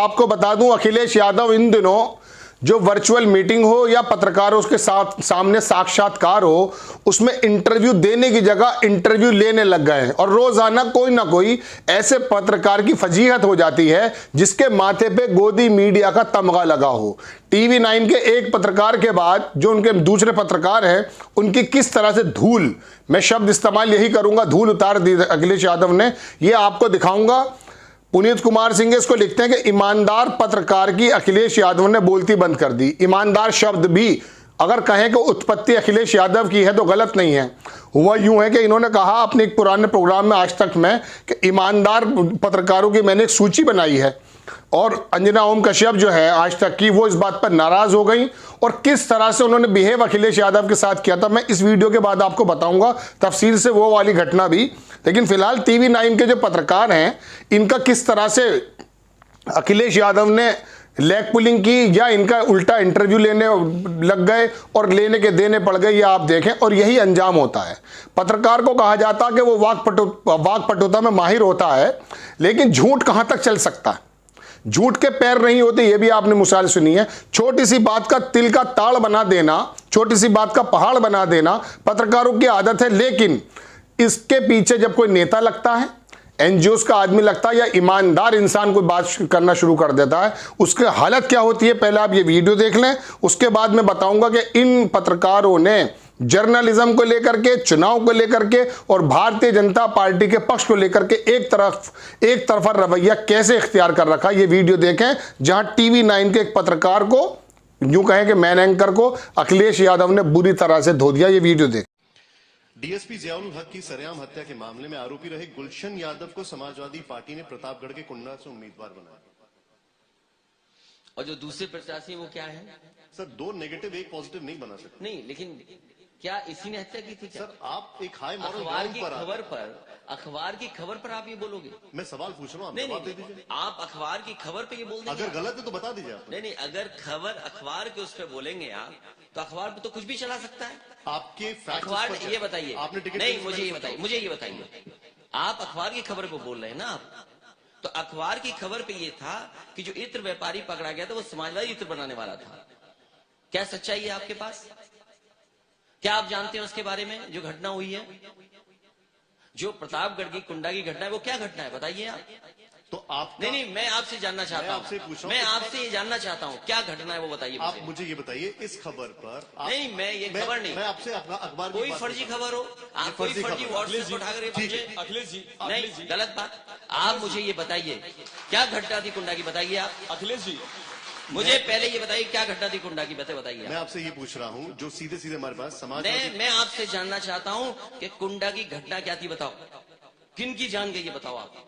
आपको बता दूं, अखिलेश यादव इन दिनों जो वर्चुअल मीटिंग हो या पत्रकारों के साथ सामने साक्षात्कार हो, उसमें इंटरव्यू देने की जगह इंटरव्यू लेने लग गए हैं। और रोजाना कोई ना कोई ऐसे पत्रकार की फजीहत हो जाती है जिसके माथे पे गोदी मीडिया का तमगा लगा हो। टीवी 9 के एक पत्रकार के बाद जो उनके दूसरे पत्रकार हैं, उनकी किस तरह से धूल, मैं शब्द इस्तेमाल यही करूंगा, धूल उतार दी अखिलेश यादव ने, ये आपको दिखाऊंगा। पुनीत कुमार सिंह इसको लिखते हैं कि ईमानदार पत्रकार की अखिलेश यादव ने बोलती बंद कर दी। ईमानदार शब्द भी अगर कहें कि उत्पत्ति अखिलेश यादव की है तो गलत नहीं है। हुआ यूं है कि इन्होंने कहा अपने एक पुराने प्रोग्राम में आज तक में कि ईमानदार पत्रकारों की मैंने एक सूची बनाई है, और अंजना ओम कश्यप जो है आज तक की, वो इस बात पर नाराज हो गई और किस तरह से उन्होंने बिहेव अखिलेश यादव के साथ किया था मैं इस वीडियो के बाद आपको बताऊंगा तफसील से वो वाली घटना भी। लेकिन फिलहाल टीवी 9 के जो पत्रकार हैं, इनका किस तरह से अखिलेश यादव ने लेग पुलिंग की या इनका उल्टा इंटरव्यू लेने लग गए और लेने के देने पड़ गए, ये आप देखें। और यही अंजाम होता है। पत्रकार को कहा जाता है कि वो वाक्पटुता में माहिर होता है, लेकिन झूठ कहां तक चल सकता है? झूठ के पैर नहीं होते, ये भी आपने मिसाल सुनी है। छोटी सी बात का तिल का ताड़ बना देना, छोटी सी बात का पहाड़ बना देना पत्रकारों की आदत है। लेकिन इसके पीछे जब कोई नेता लगता है, एनजीओस का आदमी लगता है, या ईमानदार इंसान कोई बात करना शुरू कर देता है, उसकी हालत क्या होती है पहले आप ये वीडियो देख लें। उसके बाद मैं बताऊंगा कि इन पत्रकारों ने जर्नलिज्म को लेकर के, चुनाव को लेकर के और भारतीय जनता पार्टी के पक्ष को लेकर के एक तरफा रवैया कैसे इख्तियार कर रखा। ये वीडियो देखें जहां टीवी 9 के एक पत्रकार को, यूं कहें कि मैन एंकर को, अखिलेश यादव ने बुरी तरह से धो दिया। ये वीडियो देखें। डीएसपी जियाउल हक की सरेआम हत्या के मामले में आरोपी रहे गुलशन यादव को समाजवादी पार्टी ने प्रतापगढ़ के कुंडा से उम्मीदवार बनाया। और जो दूसरे प्रत्याशी वो क्या है सर? 2 नेगेटिव 1 पॉजिटिव नहीं बना सकते। नहीं, लेकिन क्या इसी ने हत्या की थी क्या? सर आप एक हाई मॉरल अखबार ग्राउंड अखबार की खबर पर आप ये बोलोगे? मैं सवाल पूछ रहा हूँ, नहीं, जवाब दे दीजिए। आप अखबार की खबर पे ये बोल देंगे? अगर गलत है तो बता दीजिए आप। नहीं, अगर खबर अखबार के उस पर बोलेंगे आप, तो अखबार पे तो कुछ भी चला सकता है। आपके अखबार, ये बताइए, आपने टिकट नहीं, मुझे ये बताइए, आप अखबार की खबर पे बोल रहे हैं ना आप, तो अखबार की खबर पे ये था कि जो इत्र व्यापारी पकड़ा गया था वो समाजवादी इत्र बनाने वाला था। क्या सच्चाई है आपके पास? क्या आप जानते हैं उसके बारे में जो घटना हुई है, जो प्रतापगढ़ की कुंडा की घटना है, वो क्या घटना है बताइए आप। तो आप नहीं, मैं आपसे जानना चाहता हूँ, मैं आपसे ये जानना चाहता हूँ क्या घटना है वो बताइए। आप मुझे ये बताइए इस खबर पर नहीं, मैं ये खबर नहीं, मैं आपसे अखबार कोई फर्जी खबर हो, आप कोई फर्जी व्हाट्सएप उठाकर अखिलेश जी नहीं, गलत बात। आप मुझे ये बताइए क्या घटना थी कुंडा की, बताइए आप। अखिलेश जी मुझे पहले ये बताइए क्या घटना थी कुंडा की, बताइए। मैं आपसे ये पूछ रहा हूँ जो सीधे सीधे हमारे पास समाज, मैं आपसे जानना चाहता हूँ कि कुंडा की घटना क्या थी, बताओ। किन की जान गई है बताओ आप।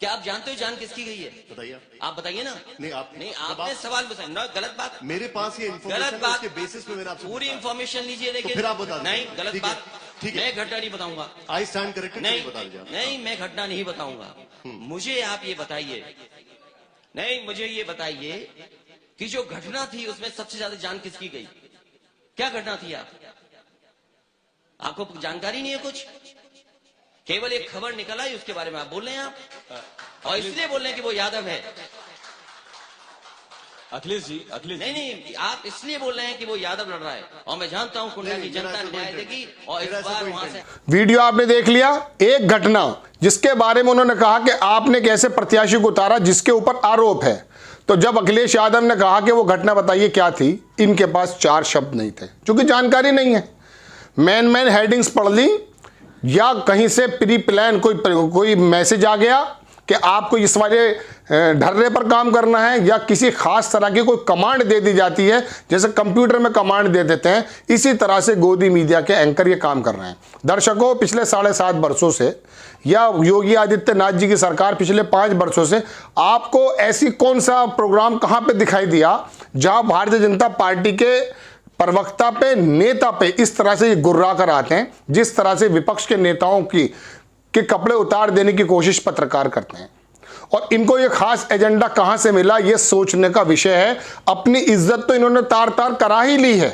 क्या आप जानते हो जान किसकी गई है? बताइए। आप बताइए ना। नहीं आपने सवाल बताया ना, गलत बात। मेरे पास ये गलत बात के बेसिस पे मैंने आपसे पूरी इंफॉर्मेशन लीजिए, लेकिन फिर आप बता दीजिए। नहीं, गलत बात। ठीक है, मैं घटना नहीं बताऊंगा। I stand corrected. नहीं, मैं घटना नहीं बताऊंगा। मुझे आप ये बताइए, नहीं, मुझे ये बताइए कि जो घटना थी उसमें सबसे ज्यादा जान किसकी गई? क्या घटना थी? आपको जानकारी नहीं है कुछ? केवल एक खबर निकल आई उसके बारे में आप बोल रहे हैं आप, और इसलिए बोल रहे हैं कि वो यादव है। अखिलेश जी नहीं, आप इसलिए बोल रहे हैं कि वो यादव लड़ रहा है, और मैं जानता हूं कुंडा की जनता न्याय देगी और इस बार वहां से। वीडियो आपने देख लिया, एक घटना जिसके बारे में उन्होंने कहा कि आपने कैसे प्रत्याशी को उतारा जिसके ऊपर आरोप है। तो जब अखिलेश यादव ने कहा कि वो घटना बताइए क्या थी, इनके पास 4 शब्द नहीं थे, क्योंकि जानकारी नहीं है। मैन हेडिंग्स पढ़ ली, या कहीं से प्री प्लान कोई मैसेज आ गया कि आपको इस वाले ढर्रे पर काम करना है, या किसी खास तरह की कोई कमांड दे दी जाती है, जैसे कंप्यूटर में कमांड दे देते हैं, इसी तरह से गोदी मीडिया के एंकर ये काम कर रहे हैं। दर्शकों, पिछले 7.5 वर्षों से, या योगी आदित्यनाथ जी की सरकार पिछले 5 वर्षों से, आपको ऐसी कौन सा प्रोग्राम कहां पे दिखाई दिया जहां भारतीय जनता पार्टी के प्रवक्ता पे, नेता पे इस तरह से गुर्रा कर आते हैं, जिस तरह से विपक्ष के नेताओं के कपड़े उतार देने की कोशिश पत्रकार करते हैं। और इनको ये खास एजेंडा कहां से मिला, ये सोचने का विषय है। अपनी इज्जत तो इन्होंने तार तार करा ही ली है।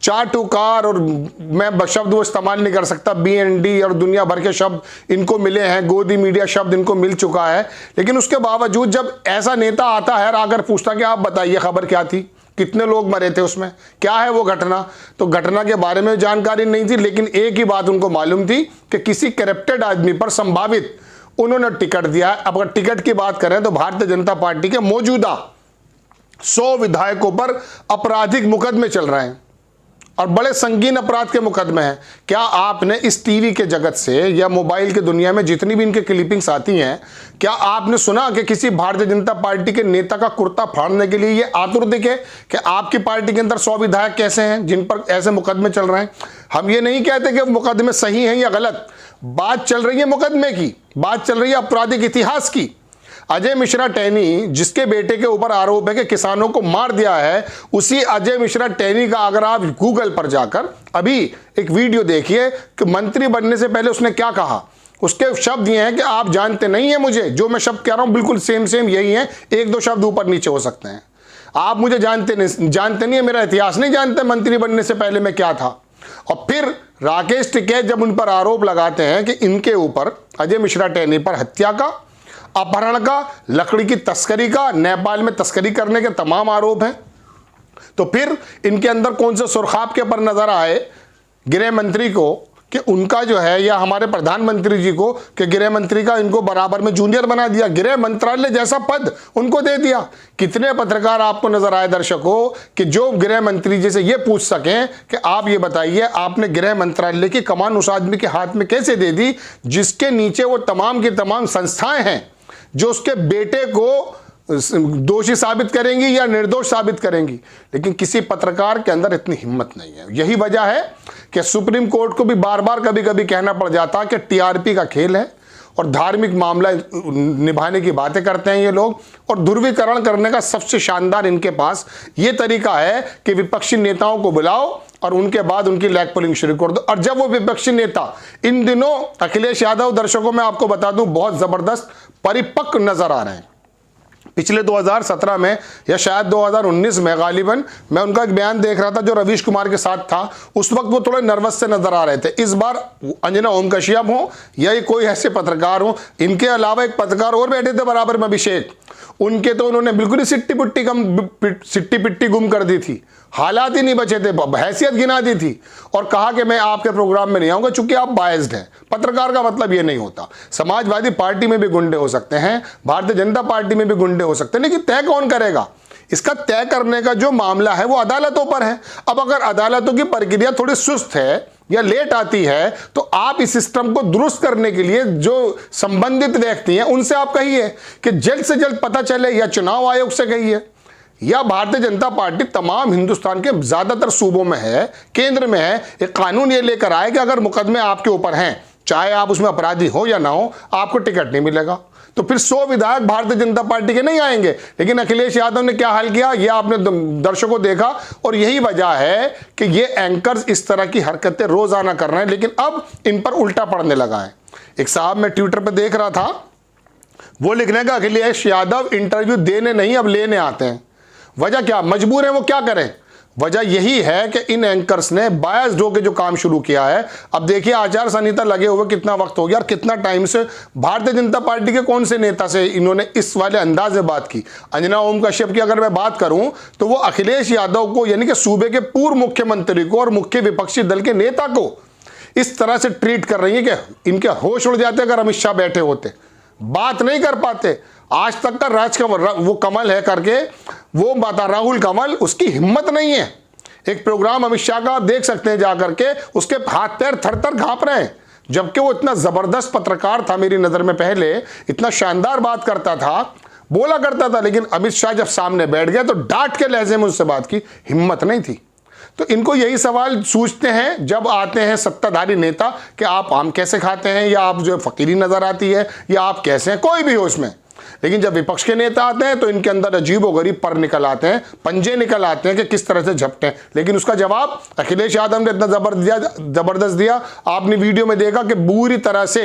चाटुकार, और मैं शब्द वो इस्तेमाल नहीं कर सकता, BND और दुनिया भर के शब्द इनको मिले हैं, गोदी मीडिया शब्द इनको मिल चुका है। लेकिन उसके बावजूद जब ऐसा नेता आता है और आकर पूछता कि आप बताइए खबर क्या थी, कितने लोग मरे थे, उसमें क्या है वो घटना, तो घटना के बारे में जानकारी नहीं थी। लेकिन एक ही बात उनको मालूम थी कि किसी करप्टेड आदमी पर संभावित उन्होंने टिकट दिया है। अब अगर टिकट की बात करें तो भारतीय जनता पार्टी के मौजूदा 100 विधायकों पर आपराधिक मुकदमे चल रहे हैं और बड़े संगीन अपराध के मुकदमे हैं। क्या आपने इस टीवी के जगत से या मोबाइल की दुनिया में जितनी भी इनके क्लिपिंग्स आती हैं, क्या आपने सुना कि किसी भारतीय जनता पार्टी के नेता का कुर्ता फाड़ने के लिए ये आतुर दिखे कि आपकी पार्टी के अंदर 100 विधायक कैसे हैं जिन पर ऐसे मुकदमे चल रहे हैं? हम ये नहीं कहते कि मुकदमे सही हैं या गलत, बात चल रही है मुकदमे की, बात चल रही है आपराधिक इतिहास की। अजय मिश्रा टैनी, जिसके बेटे के ऊपर आरोप है कि किसानों को मार दिया है, उसी अजय मिश्रा टैनी का अगर आप गूगल पर जाकर अभी एक वीडियो देखिए कि मंत्री बनने से पहले उसने क्या कहा। उसके शब्द ये हैं कि आप जानते नहीं है मुझे, जो मैं शब्द कह रहा हूं बिल्कुल सेम यही है, 1-2 शब्द ऊपर नीचे हो सकते हैं। आप मुझे जानते नहीं है, मेरा इतिहास नहीं जानते मंत्री बनने से पहले मैं क्या था। और फिर राकेश टिकैत जब उन पर आरोप लगाते हैं कि इनके ऊपर, अजय मिश्रा टैनी पर हत्या का, अपहरण का, लकड़ी की तस्करी का, नेपाल में तस्करी करने के तमाम आरोप हैं, तो फिर इनके अंदर कौन से सुरखाब के पर नजर आए गृह मंत्री को कि उनका जो है, या हमारे प्रधानमंत्री जी को कि गृह मंत्री का इनको बराबर में जूनियर बना दिया, गृह मंत्रालय जैसा पद उनको दे दिया। कितने पत्रकार आपको नजर आए दर्शकों कि जो गृह मंत्री जी से ये पूछ सकें कि आप ये बताइए आपने गृह मंत्रालय की कमान उस आदमी के हाथ में कैसे दे दी जिसके नीचे वो तमाम की तमाम संस्थाएं हैं जो उसके बेटे को दोषी साबित करेंगी या निर्दोष साबित करेंगी। लेकिन किसी पत्रकार के अंदर इतनी हिम्मत नहीं है। यही वजह है कि सुप्रीम कोर्ट को भी बार बार कभी कभी कहना पड़ जाता कि TRP का खेल है और धार्मिक मामला निभाने की बातें करते हैं ये लोग, और ध्रुवीकरण करने का सबसे शानदार इनके पास ये तरीका है कि विपक्षी नेताओं को बुलाओ और उनके बाद उनकी लैग पुलिंग शुरू कर दो। और जब वो विपक्षी नेता, इन दिनों अखिलेश यादव दर्शकों में आपको बता दूं बहुत जबरदस्त परिपक्व नजर आ रहे हैं। पिछले 2017 में या शायद 2019 में गालिबन मैं उनका एक बयान देख रहा था जो रवीश कुमार के साथ था, उस वक्त वो थोड़े नर्वस से नजर आ रहे थे। इस बार अंजना ओम कश्यप हो या कोई ऐसे पत्रकार हो, इनके अलावा एक पत्रकार और बैठे थे बराबर में, अभिषेक, उनके तो उन्होंने बिल्कुल ही सिट्टी पिट्टी गुम कर दी थी, हालात ही नहीं बचे थे, हैसियत गिना दी थी और कहा कि मैं आपके प्रोग्राम में नहीं आऊंगा चूंकि आप बायस्ड हैं। पत्रकार का मतलब ये नहीं होता। समाजवादी पार्टी में भी गुंडे हो सकते हैं, भारतीय जनता पार्टी में भी गुंडे हो सकते हैं, लेकिन तय कौन करेगा? इसका तय करने का जो मामला है वो अदालतों पर है। अब अगर अदालतों की प्रक्रिया थोड़ी सुस्त है या लेट आती है तो आप इस सिस्टम को दुरुस्त करने के लिए जो संबंधित व्यक्ति हैं उनसे आप कहिए कि जल्द से जल्द पता चले, या चुनाव आयोग से कहिए, या भारतीय जनता पार्टी तमाम हिंदुस्तान के ज्यादातर सूबों में है, केंद्र में है, एक कानून ये लेकर आए कि अगर मुकदमे आपके ऊपर हैं, चाहे आप उसमें अपराधी हो या ना हो, आपको टिकट नहीं मिलेगा। तो फिर 100 विधायक भारतीय जनता पार्टी के नहीं आएंगे। लेकिन अखिलेश यादव ने क्या हाल किया ये आपने दर्शकों देखा, और यही वजह है कि ये एंकर्स इस तरह की हरकतें रोजाना कर रहे हैं। लेकिन अब इन पर उल्टा पड़ने लगा है। एक साहब मैं ट्विटर पर देख रहा था, वो लिखने का अखिलेश यादव इंटरव्यू देने नहीं अब लेने आते हैं। वजह क्या? मजबूर है, वो क्या करें? वजह यही है कि इन एंकर्स ने बायस्ड होकर जो काम शुरू किया है। अब देखिए आचार संहिता लगे हुए कितना वक्त हो गया और कितना टाइम से भारतीय जनता पार्टी के कौन से नेता से इन्होंने इस वाले अंदाज में बात की। अंजना ओम कश्यप की अगर मैं बात करूं तो वो अखिलेश यादव को, यानी कि सूबे के पूर्व मुख्यमंत्री को और मुख्य विपक्षी दल के नेता को इस तरह से ट्रीट कर रही है कि इनके होश उड़ जाते अगर अमित शाह बैठे होते, बात नहीं कर पाते। आज तक का राज वो कमल है करके वो बता, राहुल कमल, उसकी हिम्मत नहीं है। एक प्रोग्राम अमित शाह का आप देख सकते हैं जाकर के, उसके हाथ पैर थर थर कांप रहे हैं, जबकि वो इतना जबरदस्त पत्रकार था मेरी नजर में, पहले इतना शानदार बात करता था, बोला करता था। लेकिन अमित शाह जब सामने बैठ गए तो डांट के लहजे में उससे बात की हिम्मत नहीं थी। तो इनको यही सवाल सूझते हैं जब आते हैं सत्ताधारी नेता कि आप आम कैसे खाते हैं, या आप जो फकीरी नजर आती है, या आप कैसे हैं, कोई भी हो उसमें। लेकिन जब विपक्ष के नेता आते हैं तो इनके अंदर अजीबोगरीब पर निकल आते हैं, पंजे निकल आते हैं कि किस तरह से झपटे। लेकिन उसका जवाब अखिलेश यादव ने इतना जबरदस्त दिया, आपने वीडियो में देखा कि पूरी तरह से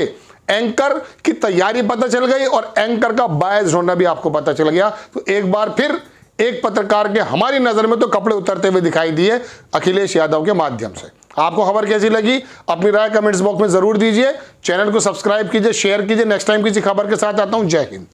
एंकर की तैयारी पता चल गई और एंकर का बायस होना भी आपको पता चल गया। तो एक बार फिर एक पत्रकार के हमारी नजर में तो कपड़े उतरते हुए दिखाई दिए अखिलेश यादव के माध्यम से। आपको खबर कैसी लगी अपनी राय कमेंट्स बॉक्स में जरूर दीजिए। चैनल को सब्सक्राइब कीजिए, शेयर कीजिए। नेक्स्ट टाइम किसी खबर के साथ आता हूं। जय हिंद।